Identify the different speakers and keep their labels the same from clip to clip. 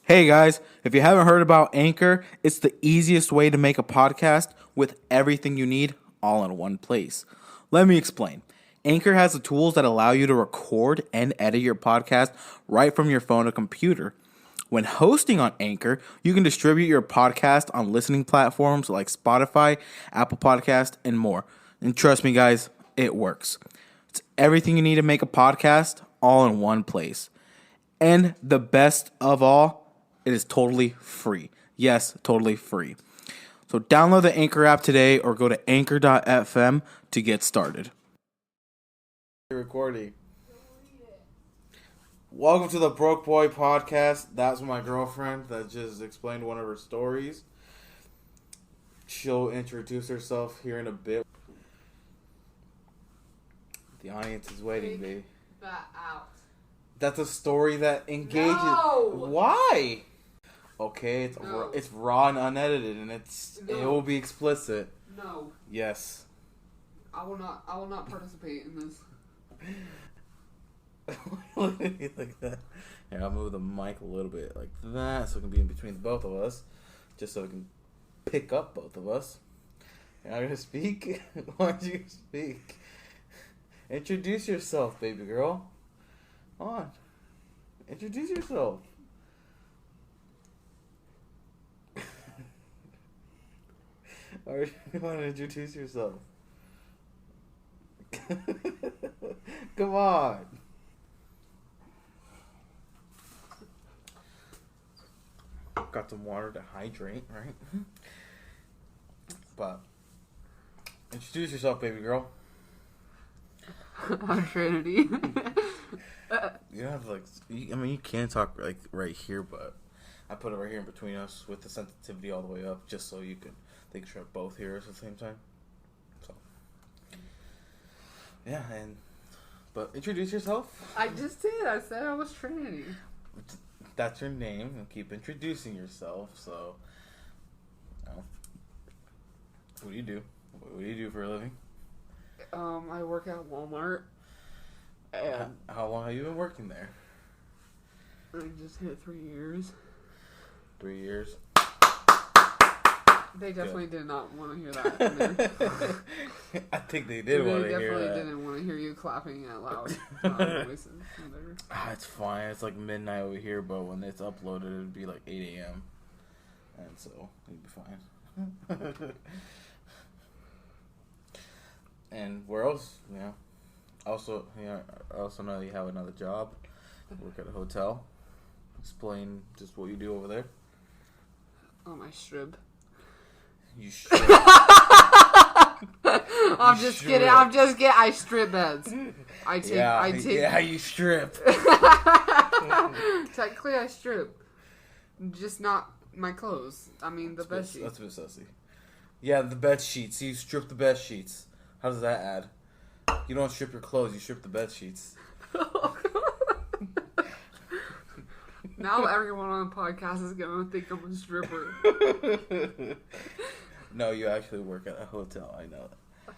Speaker 1: Hey guys, if you haven't heard about Anchor, it's the easiest way to make a podcast with everything you need all in one place. Let me explain. Anchor has the tools that allow you to record and edit your podcast right from your phone or computer. When hosting on Anchor, you can distribute your podcast on listening platforms like Spotify, Apple Podcast, and more. And trust me guys, it works. It's everything you need to make a podcast all in one place. And the best of all, it is totally free. Yes, totally free. So download the Anchor app today or go to anchor.fm to get started. Recording. Welcome to the Broque Boy Podcast. That's my girlfriend that just explained one of her stories. She'll introduce herself here in a bit. The audience is waiting, babe.
Speaker 2: That out.
Speaker 1: That's a story that engages.
Speaker 2: No!
Speaker 1: Why? Okay,
Speaker 2: No.
Speaker 1: it's raw and unedited, and it
Speaker 2: No.
Speaker 1: will be explicit.
Speaker 2: No.
Speaker 1: Yes.
Speaker 2: I will not participate in this.
Speaker 1: Look at you like that. Here, I'll move the mic a little bit like that, so it can be in between the both of us, just so it can pick up both of us. And I'm gonna speak. Why don't you speak? Introduce yourself, baby girl. Come on. Introduce yourself. Or you want to introduce yourself? Come on. Got some water to hydrate, right? But introduce yourself, baby girl.
Speaker 2: I'm Trinity.
Speaker 1: You don't have to, you can talk like right here, but I put it right here in between us with the sensitivity all the way up, just so you can make sure both hear us at the same time. So, yeah, but introduce yourself.
Speaker 2: I just did. I said I was Trinity.
Speaker 1: That's your name, and keep introducing yourself. So, what do you do? What do you do for a living?
Speaker 2: I work at Walmart. And
Speaker 1: How long have you been working there?
Speaker 2: I just hit 3 years.
Speaker 1: 3 years.
Speaker 2: They definitely did not want to hear that from there.
Speaker 1: I think they did want to hear that.
Speaker 2: They definitely didn't want to hear you clapping out loud voices.
Speaker 1: It's fine. It's like midnight over here, but when it's uploaded, it'd be like 8 a.m. And so, it'd be fine. And where else? I also know you have another job. Work at a hotel. Explain just what you do over there.
Speaker 2: I strip.
Speaker 1: You strip.
Speaker 2: I'm just kidding. I strip beds. I take.
Speaker 1: Yeah, you strip.
Speaker 2: Technically, I strip. Just not my clothes. I mean, the bed sheets.
Speaker 1: That's a bit sussy. Yeah, the bed sheets. You strip the bed sheets. How does that add? You don't strip your clothes. You strip the bed sheets.
Speaker 2: Now everyone on the podcast is going to think I'm a stripper.
Speaker 1: No, you actually work at a hotel. I know that.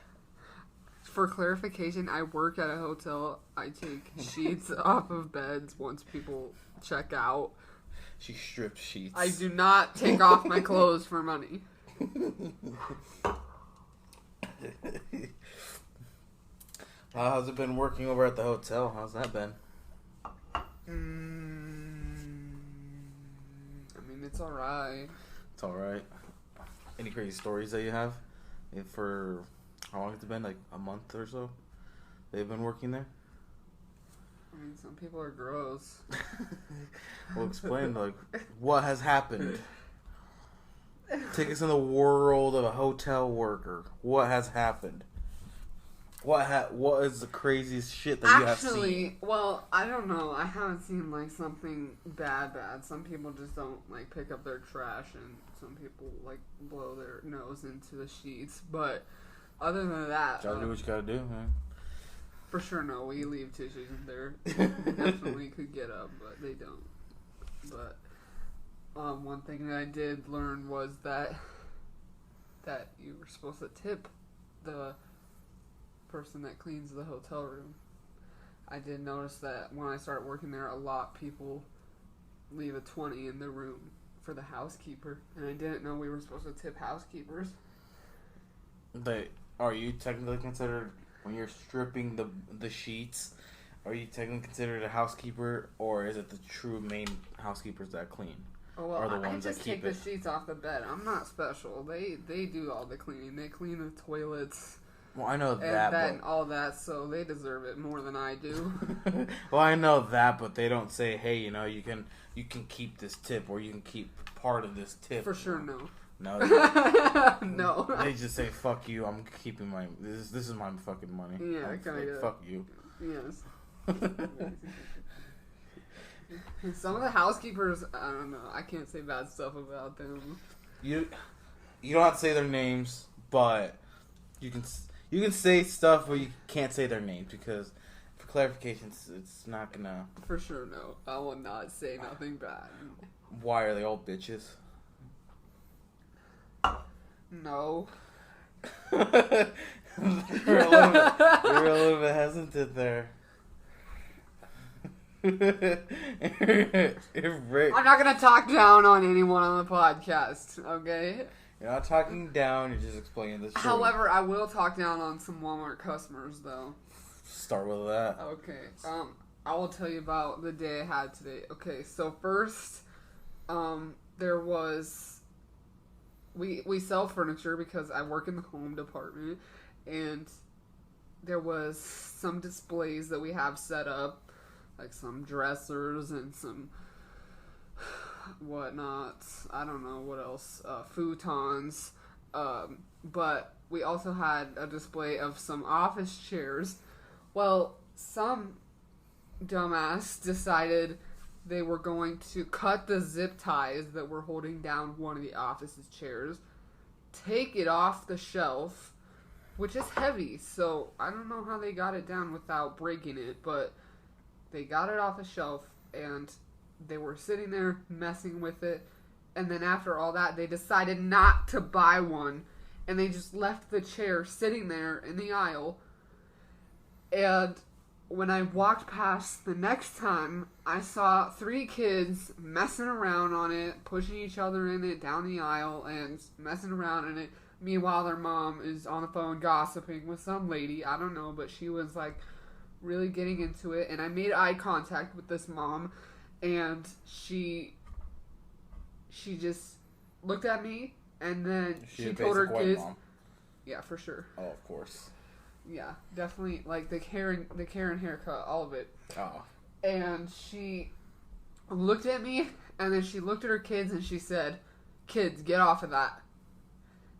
Speaker 2: For clarification, I work at a hotel. I take sheets off of beds once people check out.
Speaker 1: She stripped sheets.
Speaker 2: I do not take off my clothes for money.
Speaker 1: How's it been working over at the hotel? How's that been?
Speaker 2: It's alright.
Speaker 1: It's alright. Any crazy stories that you have? For how long has it been? Like a month or so? They've been working there?
Speaker 2: Some people are gross.
Speaker 1: Well, explain, what has happened? Take us in the world of a hotel worker. What has happened? What is the craziest shit that you have seen?
Speaker 2: Actually, well, I don't know. I haven't seen something bad. Some people just don't pick up their trash, and some people blow their nose into the sheets. But other than that,
Speaker 1: Gotta do what you gotta do, man.
Speaker 2: For sure, no. We leave tissues in there. They definitely could get up, but they don't. But one thing that I did learn was that you were supposed to tip the person that cleans the hotel room. I did notice that when I started working there, a lot of people leave a 20 in the room for the housekeeper, and I didn't know we were supposed to tip housekeepers.
Speaker 1: Are you technically considered, when you're stripping the sheets, are you technically considered a housekeeper, or is it the true main housekeepers that clean?
Speaker 2: Oh, well,
Speaker 1: Or the ones
Speaker 2: I just
Speaker 1: that keep
Speaker 2: take
Speaker 1: it?
Speaker 2: the sheets off the bed. I'm not special. They do all the cleaning. They clean the toilets
Speaker 1: Well, I know
Speaker 2: and
Speaker 1: that,
Speaker 2: and all that, so they deserve it more than I do.
Speaker 1: well, I know that, but they don't say, hey, you know, you can keep this tip, or you can keep part of this tip.
Speaker 2: For sure, no.
Speaker 1: No.
Speaker 2: No.
Speaker 1: They just say, fuck you, I'm keeping my... This is my fucking money.
Speaker 2: Yeah,
Speaker 1: I'm
Speaker 2: kind of.
Speaker 1: fuck you.
Speaker 2: Yes. Some of the housekeepers, I don't know. I can't say bad stuff about them.
Speaker 1: You don't have to say their names, but you can say stuff, but you can't say their names, because for clarifications, it's not gonna...
Speaker 2: For sure, no. I will not say nothing bad.
Speaker 1: Why are they all bitches?
Speaker 2: No.
Speaker 1: You're a little bit hesitant there.
Speaker 2: I'm not gonna talk down on anyone on the podcast, okay?
Speaker 1: You're not talking down, you're just explaining the truth.
Speaker 2: However, I will talk down on some Walmart customers, though.
Speaker 1: Start with that.
Speaker 2: Okay, I will tell you about the day I had today. Okay, so first, there was... We sell furniture because I work in the home department, and there was some displays that we have set up, like some dressers and some whatnot. I don't know what else, futons. But we also had a display of some office chairs. Well, some dumbass decided they were going to cut the zip ties that were holding down one of the office's chairs, take it off the shelf, which is heavy, so I don't know how they got it down without breaking it, but they got it off the shelf, and they were sitting there messing with it, and then after all that, they decided not to buy one, and they just left the chair sitting there in the aisle, and when I walked past the next time, I saw 3 kids messing around on it, pushing each other in it down the aisle, and messing around in it. Meanwhile, their mom is on the phone gossiping with some lady. I don't know, but she was, like, really getting into it. And I made eye contact with this mom, and she just looked at me, and then she told her kids... Mom. Yeah, for sure.
Speaker 1: Oh, of course.
Speaker 2: Yeah, definitely, like, the Karen haircut, all of it.
Speaker 1: Oh.
Speaker 2: And she looked at me, and then she looked at her kids, and she said, "Kids, get off of that."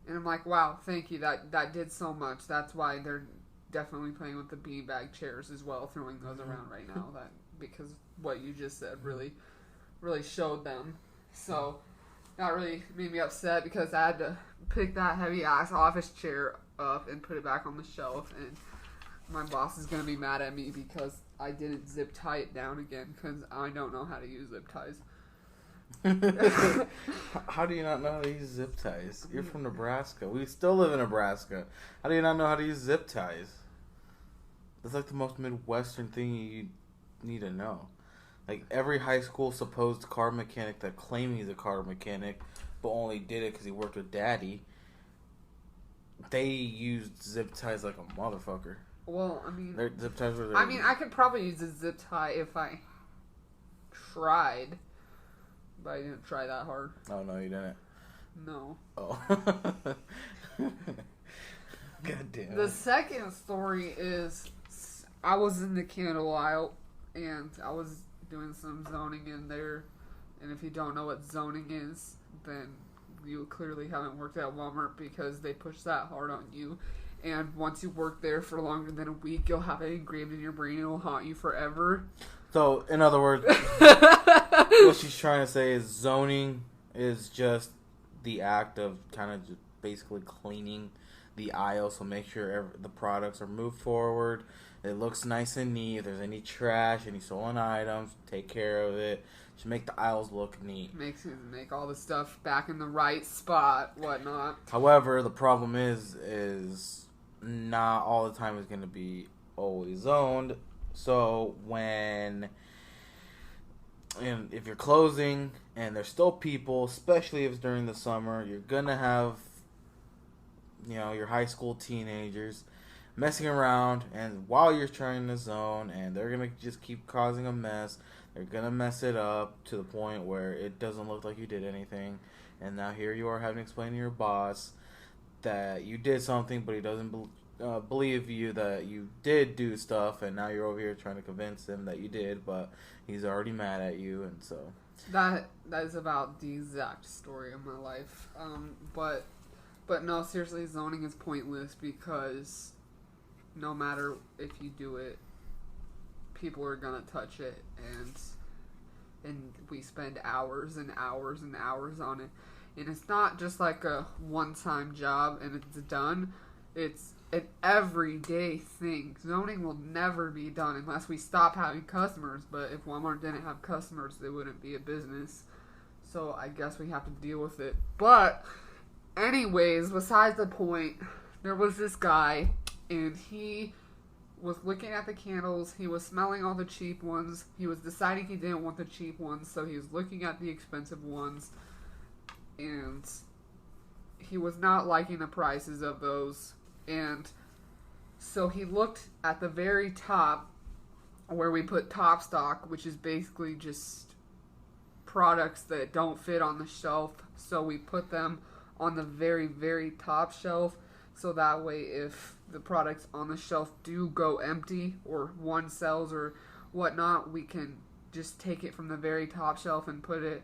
Speaker 2: And I'm like, wow, thank you, that did so much. That's why they're definitely playing with the beanbag chairs as well, throwing those around right now, because what you just said really, really showed them. So, that really made me upset, because I had to pick that heavy-ass office chair up and put it back on the shelf, and my boss is going to be mad at me because I didn't zip tie it down again, because I don't know how to use zip ties.
Speaker 1: How do you not know how to use zip ties? You're from Nebraska. We still live in Nebraska. How do you not know how to use zip ties? That's like the most Midwestern thing you need to know. Like, every high school supposed car mechanic that claimed he's a car mechanic, but only did it because he worked with daddy, they used zip ties like a motherfucker.
Speaker 2: Well, I mean...
Speaker 1: Their zip ties were...
Speaker 2: I mean, I could probably use a zip tie if I tried, but I didn't try that hard.
Speaker 1: Oh, no, you didn't?
Speaker 2: No.
Speaker 1: Oh. God damn.
Speaker 2: The second story is, I was in the candle aisle, and I was doing some zoning in there, and if you don't know what zoning is, then you clearly haven't worked at Walmart, because they push that hard on you, and once you work there for longer than a week, you'll have it engraved in your brain, and it'll haunt you forever.
Speaker 1: So, in other words, what she's trying to say is zoning is just the act of kind of just basically cleaning the aisle, so make sure the products are moved forward, it looks nice and neat. If there's any trash, any stolen items, take care of it. Just make the aisles look neat.
Speaker 2: Make all the stuff back in the right spot, whatnot.
Speaker 1: However, the problem is not all the time is going to be always zoned. So when and if you're closing and there's still people, especially if it's during the summer, you're gonna have, your high school teenagers messing around, and while you're trying to zone, and they're gonna just keep causing a mess. They're gonna mess it up to the point where it doesn't look like you did anything, and now here you are having to explain to your boss that you did something, but he doesn't believe you that you did do stuff, and now you're over here trying to convince him that you did, but he's already mad at you, and so
Speaker 2: That is about the exact story of my life. But no, seriously, zoning is pointless because no matter if you do it, people are gonna touch it, and we spend hours and hours and hours on it. And it's not just like a one-time job and it's done. It's an everyday thing. Zoning will never be done unless we stop having customers. But if Walmart didn't have customers, they wouldn't be a business. So I guess we have to deal with it. But anyways, besides the point, there was this guy, and he was looking at the candles. He was smelling all the cheap ones. He was deciding he didn't want the cheap ones, so he was looking at the expensive ones. And he was not liking the prices of those. And so he looked at the very top where we put top stock, which is basically just products that don't fit on the shelf. So we put them on the very, very top shelf. So that way if the products on the shelf do go empty or one sells or whatnot, we can just take it from the very top shelf and put it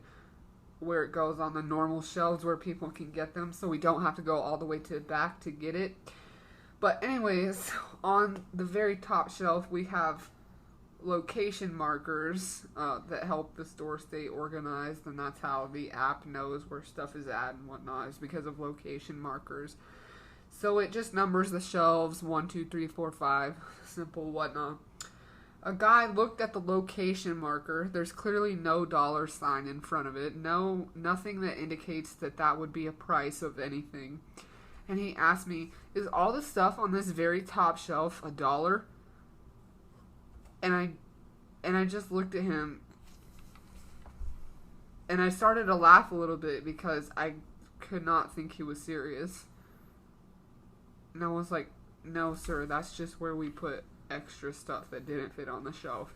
Speaker 2: where it goes on the normal shelves where people can get them, so we don't have to go all the way to the back to get it. But anyways, on the very top shelf we have location markers that help the store stay organized, and that's how the app knows where stuff is at and whatnot, is because of location markers. So it just numbers the shelves 1, 2, 3, 4, 5, simple whatnot. A guy looked at the location marker. There's clearly no dollar sign in front of it. Nothing that indicates that that would be a price of anything. And he asked me, is all the stuff on this very top shelf $1? And I just looked at him, and I started to laugh a little bit because I could not think he was serious. And I was like, no, sir, that's just where we put extra stuff that didn't fit on the shelf.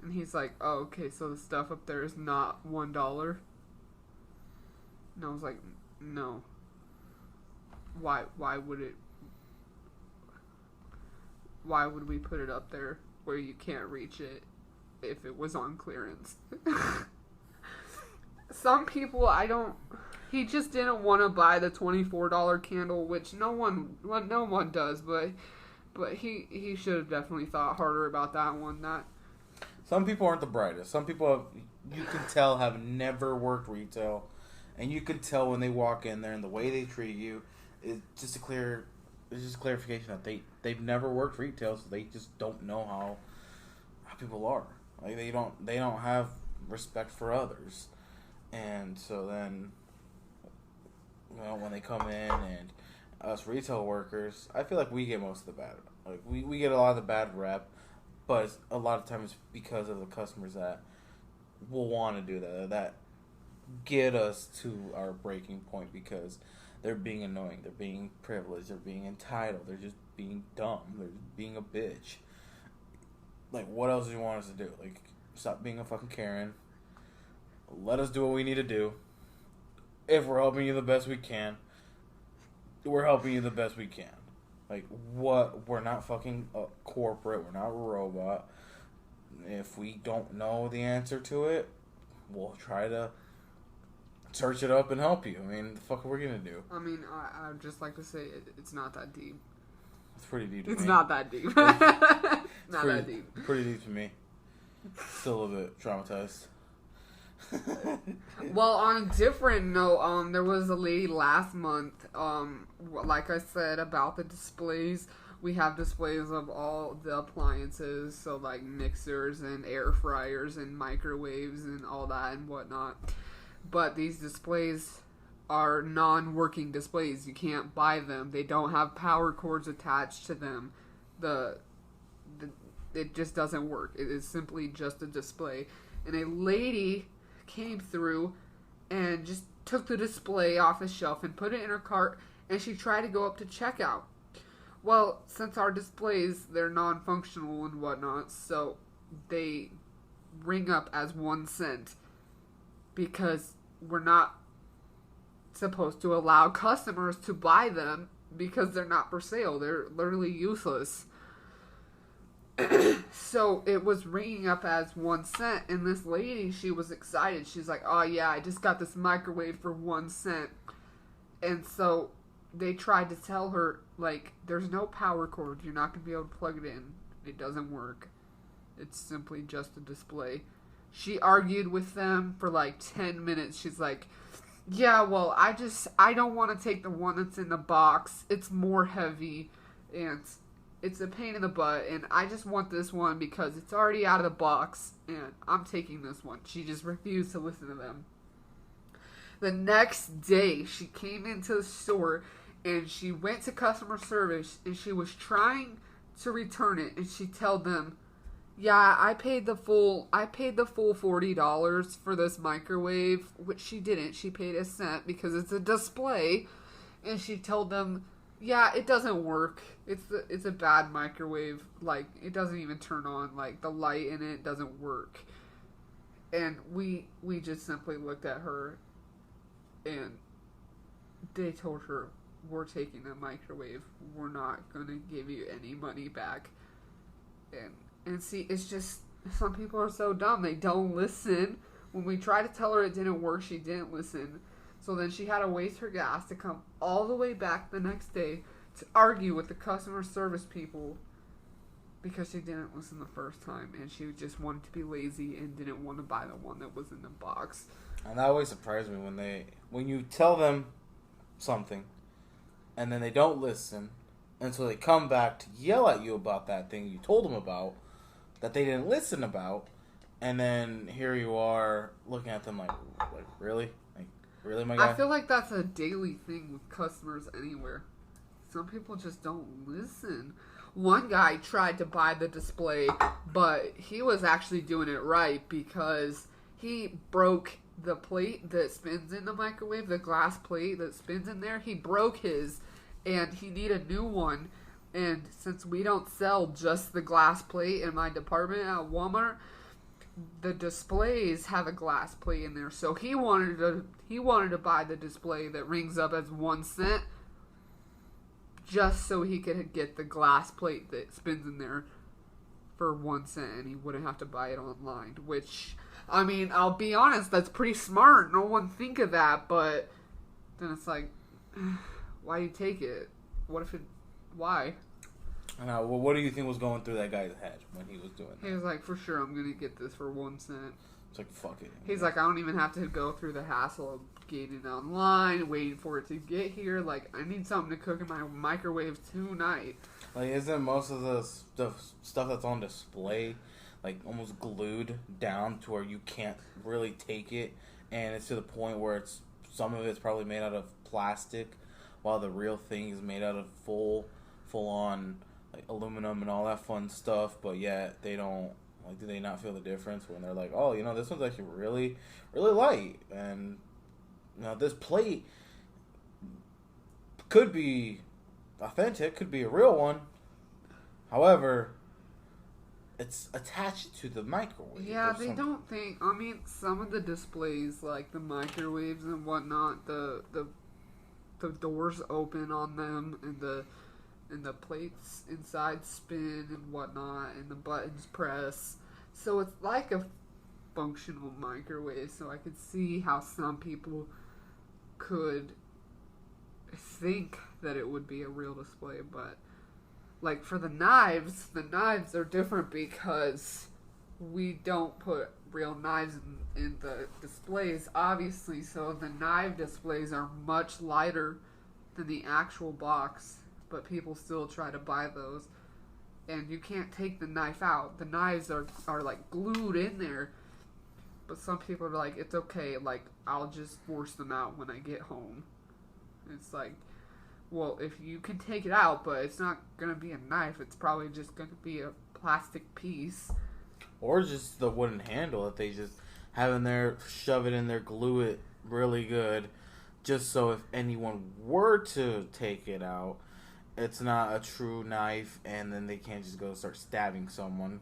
Speaker 2: And he's like, oh, okay, so the stuff up there is not $1? And I was like, no. Why would we put it up there where you can't reach it if it was on clearance? Some people, he just didn't want to buy the $24 candle, which no one does, but he should have definitely thought harder about that one.
Speaker 1: Some people aren't the brightest. Some people, you can tell, have never worked retail, and you can tell when they walk in there and the way they treat you. It's just clarification that they've never worked retail, so they just don't know how people are. Like they don't have respect for others, and so then, when they come in, and us retail workers, I feel like we get most of the bad. Like we get a lot of the bad rep, but a lot of times because of the customers that will want to do that get us to our breaking point because they're being annoying, they're being privileged, they're being entitled, they're just being dumb, they're just being a bitch. Like, what else do you want us to do? Like, stop being a fucking Karen. Let us do what we need to do. If we're helping you the best we can, we're helping you the best we can. Like, what? We're not fucking corporate. We're not a robot. If we don't know the answer to it, we'll try to search it up and help you. I mean, the fuck are we gonna do?
Speaker 2: I mean, I'd just like to say it's not that deep.
Speaker 1: It's pretty deep to
Speaker 2: me. It's
Speaker 1: me.
Speaker 2: not that deep. Not that deep.
Speaker 1: Pretty deep to me. Still a little bit traumatized.
Speaker 2: Well, on a different note, there was a lady last month, like I said, about the displays. We have displays of all the appliances, so like mixers and air fryers and microwaves and all that and whatnot. But these displays are non-working displays. You can't buy them. They don't have power cords attached to them. It just doesn't work. It is simply just a display. and a lady came through and just took the display off the shelf and put it in her cart, and she tried to go up to checkout. Well, since our displays, they're non-functional and whatnot, so they ring up as 1 cent because we're not supposed to allow customers to buy them because they're not for sale. They're literally useless. So it was ringing up as 1 cent, and this lady, she was excited. She's like, oh yeah, I just got this microwave for 1 cent. And so they tried to tell her, like, there's no power cord. You're not going to be able to plug it in. It doesn't work. It's simply just a display. She argued with them for like 10 minutes. She's like, yeah, well, I don't want to take the one that's in the box. It's more heavy, and it's a pain in the butt, and I just want this one because it's already out of the box, and I'm taking this one. She just refused to listen to them. The next day, she came into the store, and she went to customer service, and she was trying to return it, and she told them, yeah, I paid the full $40 for this microwave, which she didn't. She paid a cent because it's a display, and she told them, yeah, it doesn't work. It's a bad microwave. Like, it doesn't even turn on. Like, the light in it doesn't work. And we just simply looked at her, and they told her, we're taking the microwave. We're not going to give you any money back. And see, it's just, some people are so dumb. They don't listen. When we tried to tell her it didn't work, she didn't listen. So then she had to waste her gas to come all the way back the next day to argue with the customer service people because she didn't listen the first time, and she just wanted to be lazy and didn't want to buy the one that was in the box.
Speaker 1: And that always surprises me when you tell them something and then they don't listen, and so they come back to yell at you about that thing you told them about that they didn't listen about, and then here you are looking at them like really? Really, my guy?
Speaker 2: I feel like that's a daily thing with customers anywhere. Some people just don't listen. One guy tried to buy the display, but he was actually doing it right because he broke the plate that spins in the microwave, the glass plate that spins in there. He broke his, and he needed a new one. And since we don't sell just the glass plate in my department at Walmart, the displays have a glass plate in there. So he wanted to buy the display that rings up as 1 cent just so he could get the glass plate that spins in there for 1 cent, and he wouldn't have to buy it online. Which, I mean, I'll be honest, that's pretty smart. No one think of that, but then it's like, why do you take it? Why?
Speaker 1: Well, what do you think was going through that guy's head when he was doing that?
Speaker 2: He was like, for sure, I'm going to get this for 1 cent.
Speaker 1: It's like, fuck it.
Speaker 2: He's like, I don't even have to go through the hassle of getting it online, waiting for it to get here. Like, I need something to cook in my microwave tonight.
Speaker 1: Like, isn't most of the stuff that's on display, like, almost glued down to where you can't really take it, and it's to the point where some of it's probably made out of plastic, while the real thing is made out of full-on, like, aluminum and all that fun stuff, but yet they don't, like, do they not feel the difference when they're like, oh, this one's actually really, really light, and, this plate could be authentic, could be a real one, however, it's attached to the microwave.
Speaker 2: Yeah, they don't think, I mean, some of the displays, like the microwaves and whatnot, the doors open on them, and the plates inside spin and whatnot, and the buttons press. So it's like a functional microwave, so I could see how some people could think that it would be a real display, but like for the knives are different because we don't put real knives in the displays, obviously, so the knife displays are much lighter than the actual box, but people still try to buy those, and you can't take the knife out. The knives are like glued in there, but some people are like, it's okay, like, I'll just force them out when I get home. It's like, well, if you can take it out, but it's not going to be a knife, it's probably just going to be a plastic piece.
Speaker 1: Or just the wooden handle that they just have in there, shove it in there, glue it really good, just so if anyone were to take it out, it's not a true knife, and then they can't just go start stabbing someone.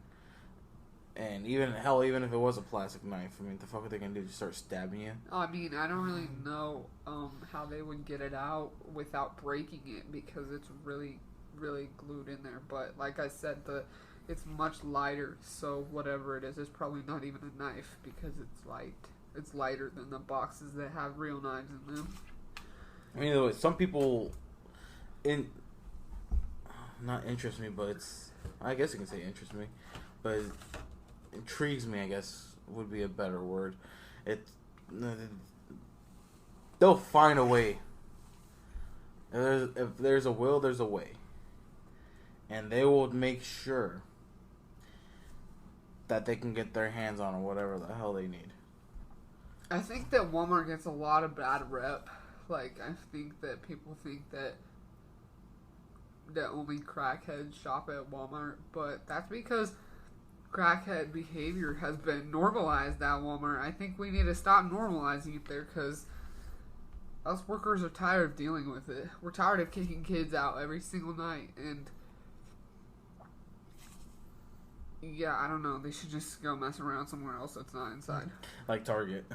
Speaker 1: And even if it was a plastic knife, I mean, the fuck are they gonna do? Just start stabbing you?
Speaker 2: I mean, I don't really know how they would get it out without breaking it because it's really, really glued in there. But like I said, it's much lighter, so whatever it is, it's probably not even a knife because it's light. It's lighter than the boxes that have real knives in them.
Speaker 1: I mean, some people not interest me, but I guess you can say interest me, but it intrigues me, I guess would be a better word. They'll find a way. If there's a will, there's a way. And they will make sure that they can get their hands on whatever the hell they need.
Speaker 2: I think that Walmart gets a lot of bad rep. Like, I think that people think that only crackheads shop at Walmart, but that's because crackhead behavior has been normalized at Walmart. I think we need to stop normalizing it there because us workers are tired of dealing with it. We're tired of kicking kids out every single night, and yeah, I don't know. They should just go mess around somewhere else that's not inside. Like
Speaker 1: Target.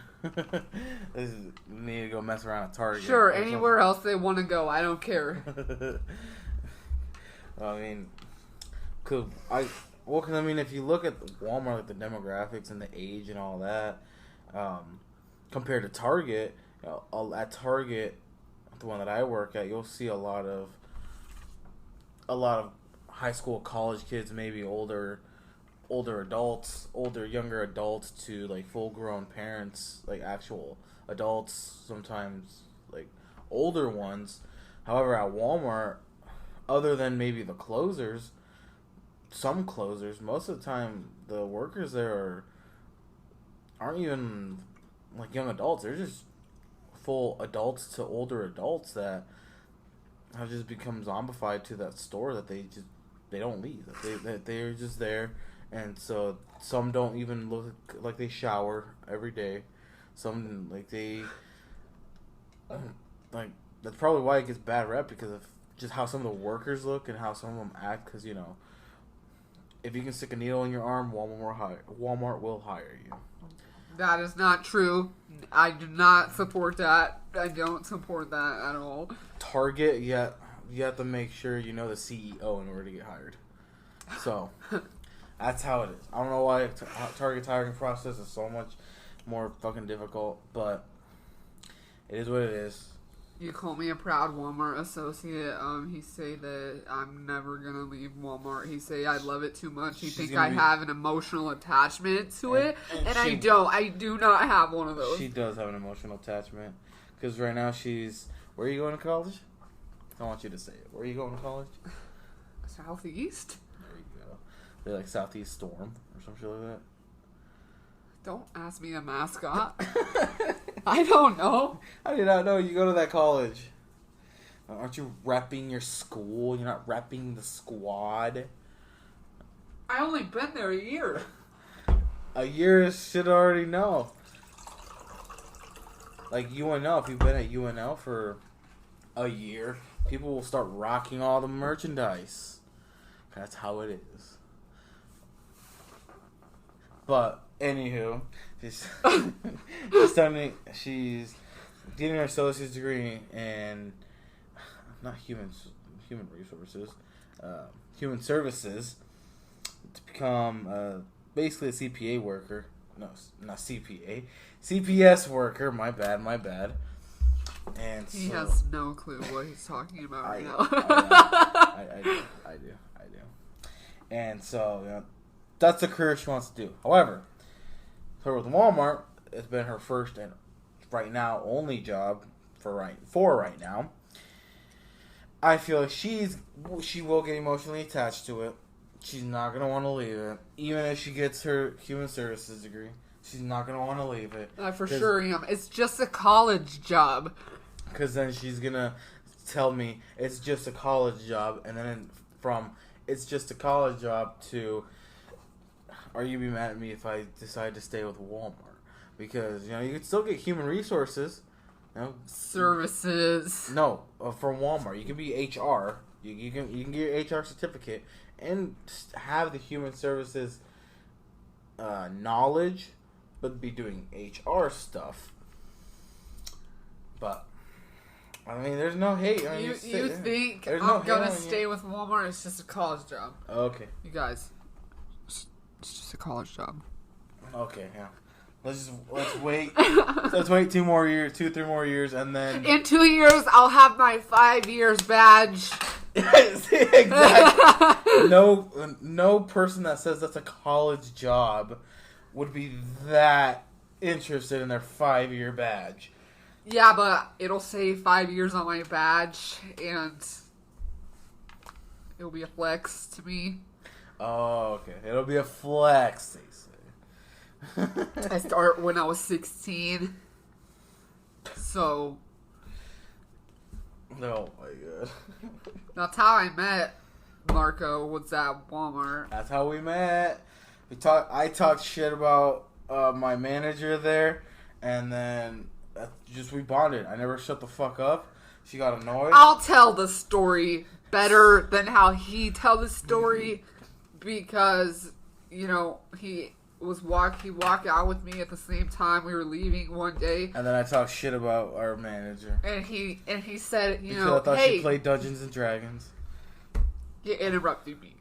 Speaker 1: They need to go mess around at Target.
Speaker 2: Sure, anywhere else they want to go. I don't care.
Speaker 1: I mean, if you look at Walmart, like the demographics and the age and all that, compared to Target, at Target, the one that I work at, you'll see a lot of high school, college kids, maybe older adults, younger adults to like full grown parents, like actual adults, sometimes like older ones. However, at Walmart, other than maybe the closers, some closers, most of the time the workers there aren't even like young adults. They're just full adults to older adults that have just become zombified to that store that they don't leave. They're just there. And so some don't even look like they shower every day. Some that's probably why it gets bad rep, because of just how some of the workers look and how some of them act. Because if you can stick a needle in your arm, Walmart will hire you.
Speaker 2: That is not true. I do not support that. I don't support that at all.
Speaker 1: Target, you have to make sure you know the CEO in order to get hired. So that's how it is. I don't know why Target's hiring process is so much more fucking difficult, but it is what it is.
Speaker 2: You call me a proud Walmart associate. He say that I'm never gonna leave Walmart. He say I love it too much. He think I have an emotional attachment to it, and I don't. I do not have one of those.
Speaker 1: She does have an emotional attachment, because right now where are you going to college? I want you to say it. Where are you going to college?
Speaker 2: Southeast.
Speaker 1: There you go. They're like Southeast Storm or some shit like that.
Speaker 2: Don't ask me a mascot. I don't know.
Speaker 1: I did not know you go to that college. Aren't you repping your school? You're not repping the squad.
Speaker 2: I only been there a year.
Speaker 1: A year should already know. Like UNL, if you've been at UNL for a year, people will start rocking all the merchandise. That's how it is. But anywho, she's getting her associate's degree in not human resources, human services, to become basically a CPA worker. No, not CPA, CPS worker. My bad. And
Speaker 2: he has no clue what he's talking about right now.
Speaker 1: I do. And so that's the career she wants to do. However, her with Walmart, it's been her first and right now only job for right now. I feel like she will get emotionally attached to it. She's not gonna want to leave it, even if she gets her human services degree. She's not gonna want to leave it.
Speaker 2: I for sure am. It's just a college job.
Speaker 1: Because then she's gonna tell me it's just a college job, and then from it's just a college job to are you be mad at me if I decide to stay with Walmart? Because, you know, you can still get human resources. You know?
Speaker 2: Services.
Speaker 1: No, from Walmart. You can be HR. You can get your HR certificate and have the human services knowledge, but be doing HR stuff. But I mean, there's no hate. I mean,
Speaker 2: you think I'm
Speaker 1: no
Speaker 2: gonna stay with Walmart? It's just a college job.
Speaker 1: Okay.
Speaker 2: You guys, it's just a college job.
Speaker 1: Okay, yeah. Let's wait. Let's wait 3 more years, and then
Speaker 2: in 2 years I'll have my 5 years badge.
Speaker 1: Exactly. No person that says that's a college job would be that interested in their 5-year badge.
Speaker 2: Yeah, but it'll say 5 years on my badge, and it'll be a flex to me.
Speaker 1: Oh, okay. It'll be a flex, they say.
Speaker 2: I started when I was 16. So.
Speaker 1: Oh my god.
Speaker 2: That's how I met Marco, was at Walmart.
Speaker 1: That's how we met. I talked shit about my manager there, and then we bonded. I never shut the fuck up. She got annoyed.
Speaker 2: I'll tell the story better than how he tell the story, because, you know, he walked out with me at the same time we were leaving one day.
Speaker 1: And then I talked shit about our manager.
Speaker 2: And he said,
Speaker 1: because I thought she played Dungeons and Dragons.
Speaker 2: You interrupted me.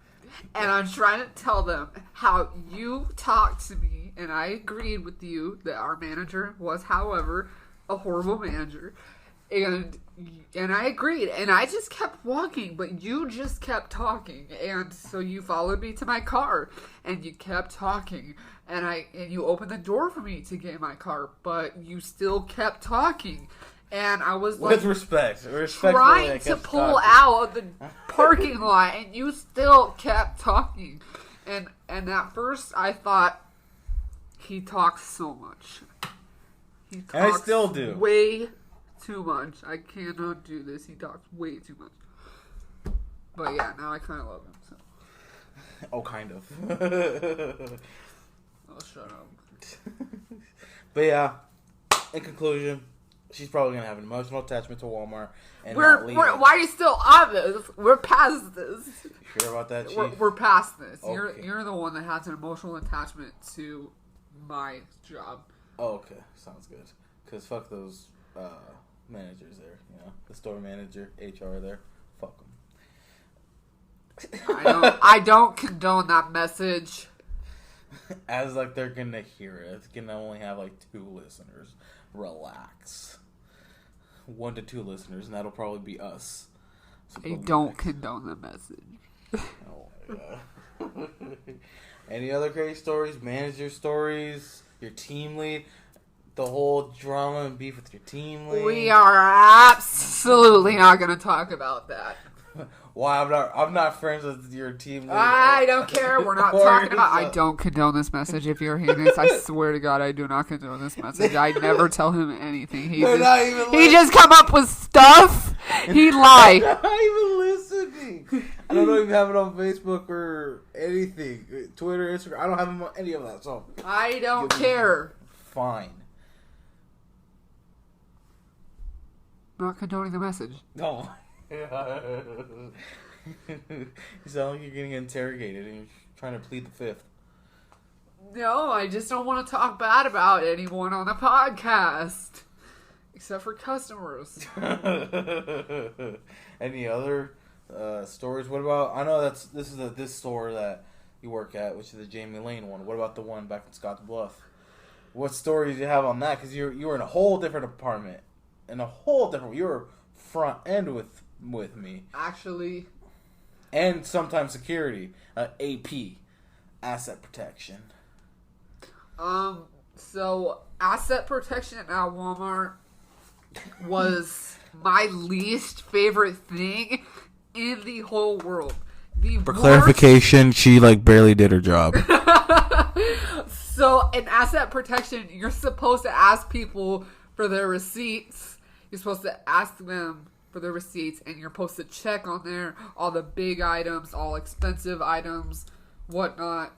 Speaker 2: And I'm trying to tell them how you talked to me, and I agreed with you that our manager was, however, a horrible manager. And I agreed, and I just kept walking, but you just kept talking, and so you followed me to my car, and you kept talking, and you opened the door for me to get in my car, but you still kept talking, and I was like,
Speaker 1: with respect,
Speaker 2: trying to pull out of the parking lot, and you still kept talking, and at first I thought he talks so much. He talks,
Speaker 1: and I still do,
Speaker 2: way too much. I cannot do this. He talks way too much. But yeah, now I kind of love him. So.
Speaker 1: Oh, kind of.
Speaker 2: Oh, shut up.
Speaker 1: But yeah, in conclusion, she's probably gonna have an emotional attachment to Walmart. And
Speaker 2: why are you still on this? We're past this.
Speaker 1: You sure about that, Chief?
Speaker 2: We're past this.
Speaker 1: Okay.
Speaker 2: You're the one that has an emotional attachment to my job.
Speaker 1: Oh, okay. Sounds good. Because fuck those managers there, you know, the store manager, HR there, fuck them.
Speaker 2: I don't condone that message.
Speaker 1: As like they're gonna hear it, it's gonna only have like 2 listeners. Relax. 1 to 2 listeners, and that'll probably be us. So
Speaker 2: I don't condone the message.
Speaker 1: Oh my god. Any other great stories? Manager stories? Your team lead? The whole drama and beef with your team lead?
Speaker 2: We are absolutely not going to talk about that.
Speaker 1: Why? I'm not friends with your team lead.
Speaker 2: I don't care. We're not talking about. I don't condone this message. If you're hearing this, I swear to God, I do not condone this message. I never tell him anything. He just come up with stuff. He lie.
Speaker 1: They're not even listening. I don't even have it on Facebook or anything. Twitter, Instagram. I don't have any of that. So
Speaker 2: I don't care.
Speaker 1: Fine.
Speaker 2: Not condoning the message.
Speaker 1: No. You sound like you're getting interrogated and you're trying to plead the 5th.
Speaker 2: No, I just don't want to talk bad about anyone on the podcast. Except for customers.
Speaker 1: Any other stories? What about, I know this is this store that you work at, which is the Jamie Lane one. What about the one back in Scotts Bluff? What stories do you have on that? Because you were in a whole different apartment. You were front end with me.
Speaker 2: Actually.
Speaker 1: And sometimes security. AP. Asset protection.
Speaker 2: So asset protection at Walmart was my least favorite thing in the whole world.
Speaker 1: For clarification, she barely did her job.
Speaker 2: So in asset protection, you're supposed to ask people for their receipts. You're supposed to ask them for their receipts, and you're supposed to check on there all the big items, all expensive items, whatnot.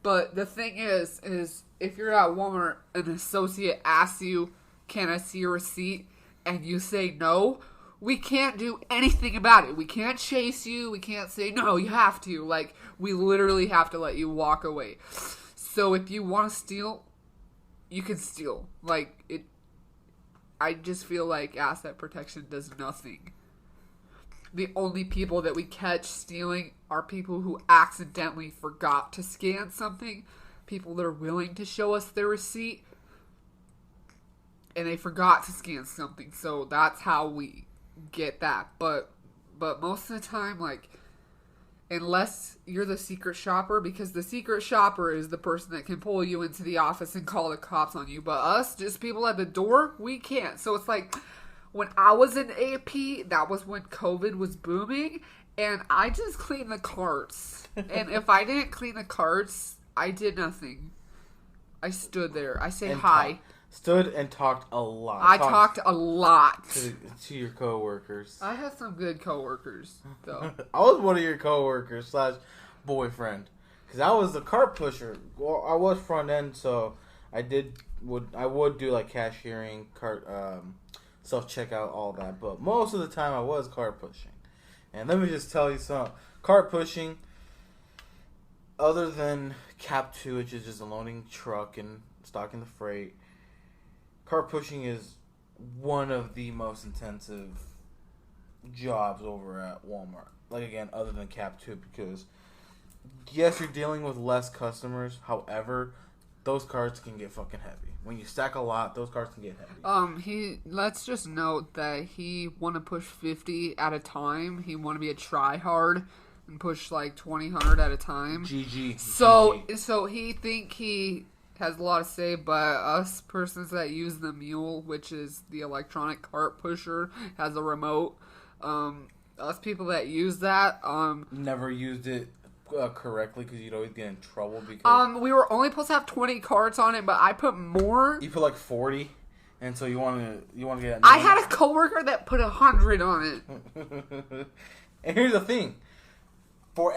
Speaker 2: But the thing is if you're at Walmart, an associate asks you, "Can I see your receipt?" and you say no, we can't do anything about it. We can't chase you. We can't say, "No, you have to." Like, we literally have to let you walk away. So if you want to steal, you can steal. Like, I just feel like asset protection does nothing. The only people that we catch stealing are people who accidentally forgot to scan something, people that are willing to show us their receipt, and they forgot to scan something. So that's how we get that. But most of the time, like, unless you're the secret shopper, because the secret shopper is the person that can pull you into the office and call the cops on you. But us, just people at the door, we can't. So it's like, when I was in AP, that was when COVID was booming, and I just cleaned the carts. And if I didn't clean the carts, I did nothing. I stood there. I say hi.
Speaker 1: Stood and talked a lot.
Speaker 2: I talked a lot.
Speaker 1: To your coworkers.
Speaker 2: I had some good coworkers, though.
Speaker 1: I was one of your coworkers / boyfriend. Because I was the cart pusher. Well, I was front end, so I would do like cashiering, cart, self-checkout, all that. But most of the time I was cart pushing. And let me just tell you something. Cart pushing, other than Cap 2, which is just a loading truck and stocking the freight, cart pushing is one of the most intensive jobs over at Walmart. Like, again, other than Cap 2, because yes, you're dealing with less customers. However, those carts can get fucking heavy. When you stack a lot, those carts can get heavy.
Speaker 2: Let's just note that he want to push 50 at a time. He want to be a try-hard and push like 2,000 at a time.
Speaker 1: GG.
Speaker 2: So he think he has a lot to say, but us persons that use the mule, which is the electronic cart pusher, has a remote. Us people that use that,
Speaker 1: never used it correctly, because you'd always get in trouble because
Speaker 2: we were only supposed to have 20 carts on it, but I put more.
Speaker 1: You put like 40, and so you want to get.
Speaker 2: I had a coworker that put 100 on it.
Speaker 1: And here's the thing: for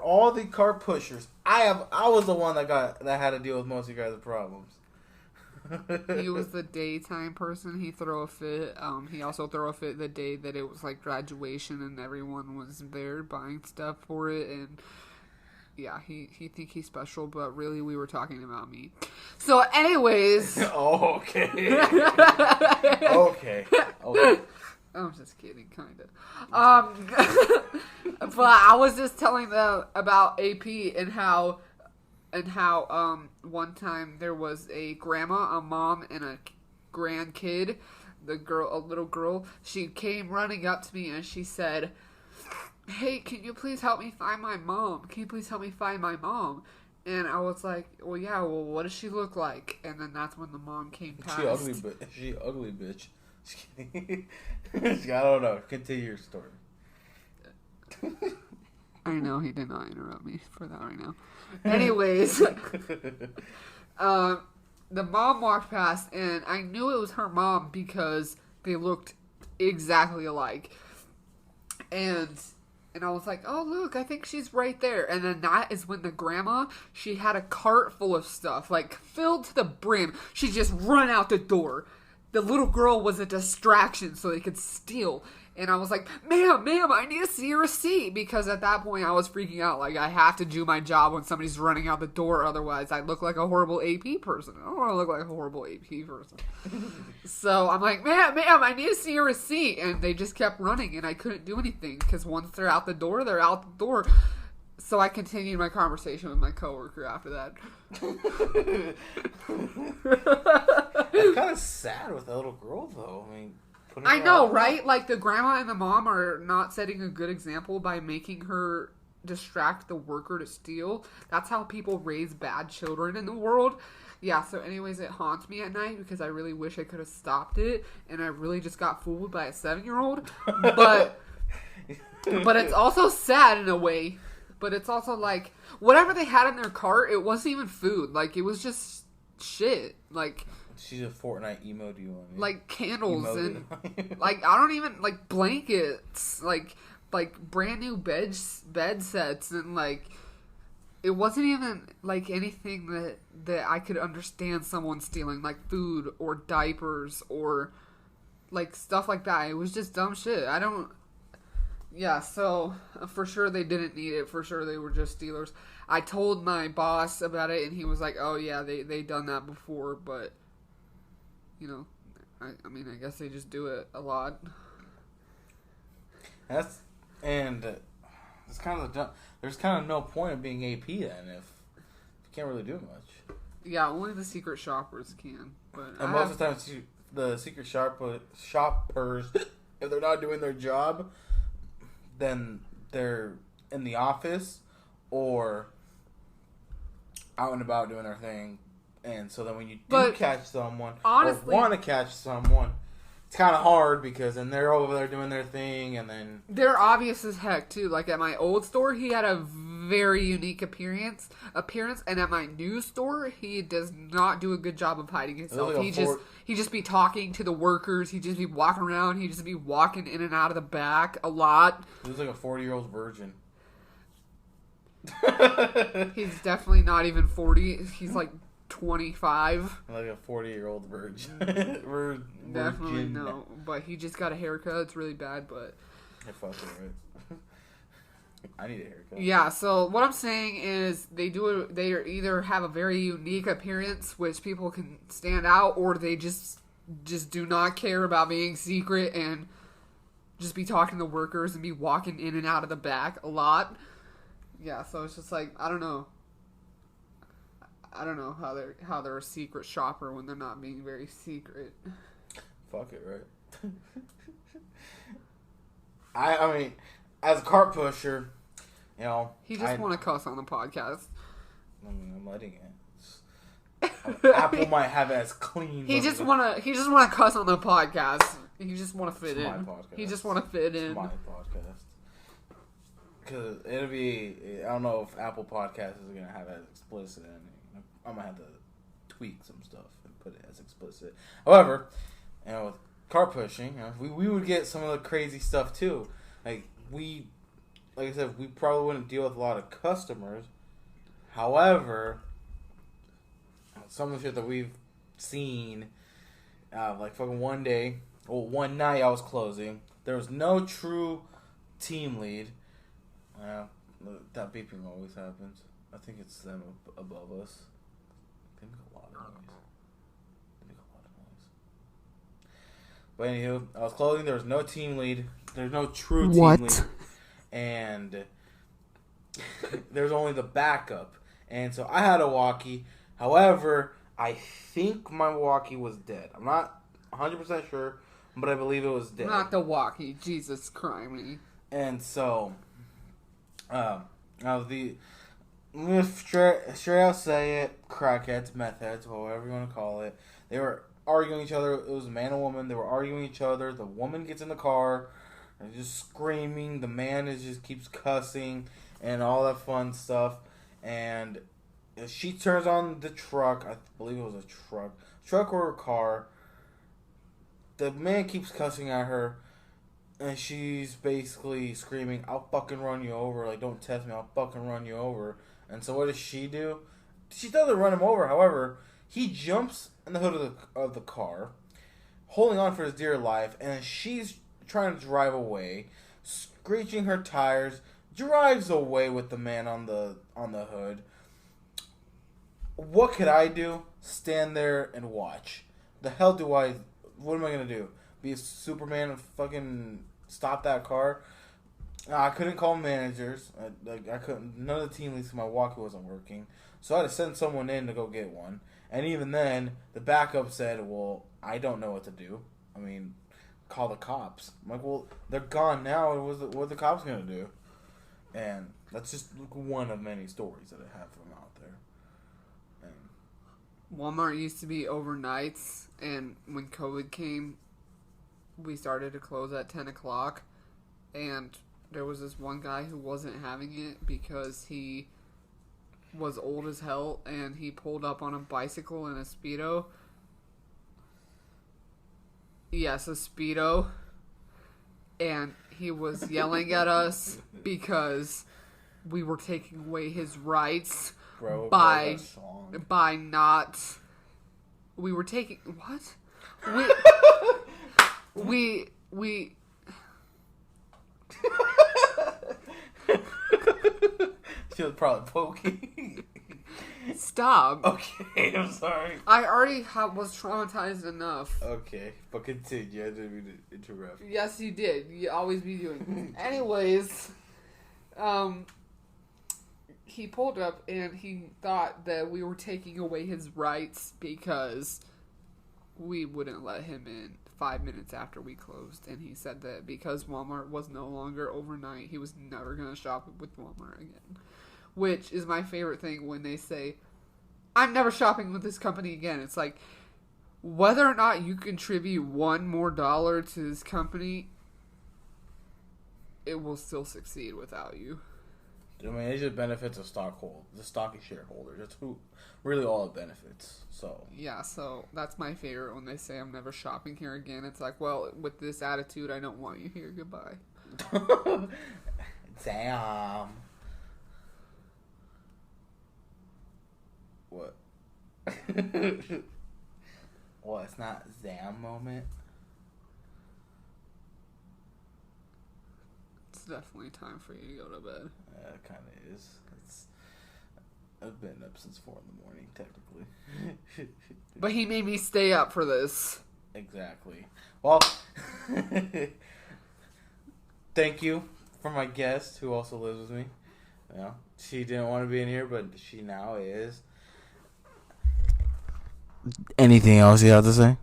Speaker 1: all the cart pushers, I was the one that had to deal with most of you guys' problems.
Speaker 2: He was the daytime person. He threw a fit. He also threw a fit the day that it was like graduation and everyone was there buying stuff for it. And yeah, he think he's special, but really we were talking about me. So, anyways.
Speaker 1: Oh, okay. Okay.
Speaker 2: I'm just kidding, kind of. But I was just telling them about AP and how one time there was a grandma, a mom, and a grandkid. A little girl, she came running up to me and she said, "Hey, can you please help me find my mom? Can you please help me find my mom?" And I was like, "Well, yeah, well, what does she look like?" And then that's when the mom came past.
Speaker 1: She ugly bitch. I don't know. Continue your story.
Speaker 2: I know he did not interrupt me for that right now. Anyways, the mom walked past, and I knew it was her mom because they looked exactly alike. And I was like, "Oh, look, I think she's right there." And then that is when the grandma, she had a cart full of stuff, like filled to the brim. She just run out the door. The little girl was a distraction so they could steal. And I was like, ma'am, I need to see your receipt. Because at that point, I was freaking out. Like, I have to do my job when somebody's running out the door. Otherwise, I look like a horrible AP person. I don't want to look like a horrible AP person. So, I'm like, ma'am, I need to see your receipt. And they just kept running, and I couldn't do anything. Because once they're out the door, they're out the door. So, I continued my conversation with my coworker after that.
Speaker 1: It's kind of sad with that little girl, though.
Speaker 2: I know, right? Like, the grandma and the mom are not setting a good example by making her distract the worker to steal. That's how people raise bad children in the world. Yeah, so anyways, it haunts me at night because I really wish I could have stopped it, and I really just got fooled by a 7-year-old. But it's also sad in a way. But it's also like, whatever they had in their cart, it wasn't even food. Like, it was just shit. Like,
Speaker 1: she's a Fortnite emo, do you want me?
Speaker 2: Like candles and like, I don't even, like, blankets, like brand new bed sets and like it wasn't even like anything that I could understand someone stealing, like food or diapers or like stuff like that. It was just dumb shit. I don't. Yeah, so for sure they didn't need it. For sure they were just stealers. I told my boss about it, and he was like, "Oh yeah, they done that before, but you know, I mean, I guess they just do it a lot."
Speaker 1: It's kind of there's kind of no point of being AP then if you can't really do much.
Speaker 2: Yeah, only the secret shoppers can. But
Speaker 1: And most of the times, the secret shoppers, if they're not doing their job, then they're in the office or out and about doing their thing. And so then when you do catch someone, honestly, or want to catch someone, it's kind of hard because then they're over there doing their thing, and then
Speaker 2: they're obvious as heck too. Like at my old store, he had a very unique appearance, and at my new store, he does not do a good job of hiding himself. He just be talking to the workers. He just be walking around. He just be walking in and out of the back a lot.
Speaker 1: He was like a 40-year-old virgin.
Speaker 2: He's definitely not even 40. He's like 25.
Speaker 1: Like a 40-year-old virgin.
Speaker 2: Definitely no. But he just got a haircut. It's really bad, but
Speaker 1: I fucking right. I need a haircut.
Speaker 2: Yeah, so what I'm saying is they either have a very unique appearance which people can stand out, or they just do not care about being secret and just be talking to workers and be walking in and out of the back a lot. Yeah, so it's just like I don't know how they're a secret shopper when they're not being very secret.
Speaker 1: Fuck it, right? I mean, as a cart pusher, you know,
Speaker 2: he just want to cuss on the podcast.
Speaker 1: I mean, I'm letting it. Apple might have it as clean.
Speaker 2: He just want to cuss on the podcast. He just want to fit in.
Speaker 1: My podcast.
Speaker 2: He just want to fit in.
Speaker 1: It's my podcast. Because it'll be, I don't know if Apple Podcast is going to have it as explicit. I might have to tweak some stuff and put it as explicit. However, you know, with car pushing, you know, we would get some of the crazy stuff too. Like I said, we probably wouldn't deal with a lot of customers. However, some of the shit that we've seen, like fucking one night I was closing. There was no true team lead. That beeping always happens. I think it's them above us. They make a lot of noise. But anywho, I was closing. There was no team lead. There's no true team lead. And there's only the backup. And so I had a walkie. However, I think my walkie was dead. I'm not 100% sure, but I believe it was dead.
Speaker 2: Not the walkie. Jesus Christ.
Speaker 1: And so, I'm going to straight out say it, crackheads, meth heads, whatever you want to call it. They were arguing each other. It was a man and woman. They were arguing each other. The woman gets in the car and just screaming. The man just keeps cussing and all that fun stuff. And she turns on the truck. I believe it was a truck or a car. The man keeps cussing at her. And she's basically screaming, "I'll fucking run you over. Like, don't test me. I'll fucking run you over." And so what does she do? She doesn't run him over. However, he jumps in the hood of the car, holding on for his dear life, and she's trying to drive away, screeching her tires, drives away with the man on the hood. What could I do? Stand there and watch. What am I going to do? Be a Superman and fucking stop that car? I couldn't call managers. I couldn't. None of the team leads. My walkie wasn't working, so I had to send someone in to go get one. And even then, the backup said, "Well, I don't know what to do. I mean, call the cops." I'm like, "Well, they're gone now. What are the cops gonna do?" And that's just one of many stories that I have from out there. And
Speaker 2: Walmart used to be overnights, and when COVID came, we started to close at 10 o'clock, and there was this one guy who wasn't having it because he was old as hell, and he pulled up on a bicycle in a Speedo. Yes, a Speedo. And he was yelling at us because we were taking away his rights
Speaker 1: Bro,
Speaker 2: by
Speaker 1: that song.
Speaker 2: not. We were taking what? We.
Speaker 1: She was probably poking.
Speaker 2: Stop.
Speaker 1: Okay, I'm sorry.
Speaker 2: I already was traumatized enough.
Speaker 1: Okay, but continue. I didn't mean to interrupt.
Speaker 2: Yes, you did. You always be doing. Anyways, he pulled up and he thought that we were taking away his rights because we wouldn't let him in 5 minutes after we closed. And he said that because Walmart was no longer overnight, he was never going to shop with Walmart again. Which is my favorite thing when they say, I'm never shopping with this company again. It's like, whether or not you contribute $1 more to this company, it will still succeed without you.
Speaker 1: I mean, it just benefits the stocky shareholders. That's who really all it benefits. So
Speaker 2: Yeah, so that's my favorite when they say I'm never shopping here again. It's like, well, with this attitude, I don't want you here. Goodbye.
Speaker 1: Damn. What? Well, it's not Zam moment.
Speaker 2: It's definitely time for you to go to bed.
Speaker 1: It kind of is. I've been up since 4 a.m, technically.
Speaker 2: But he made me stay up for this.
Speaker 1: Exactly. Well, thank you for my guest who also lives with me. You know, she didn't want to be in here, but she now is. Anything else you have to say?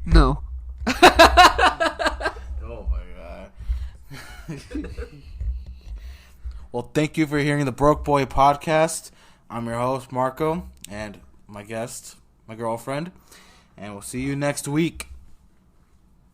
Speaker 2: No.
Speaker 1: Oh my god. Well, thank you for hearing the Broque Boy Podcast. I'm your host, Marco, and my guest, my girlfriend. And we'll see you next week.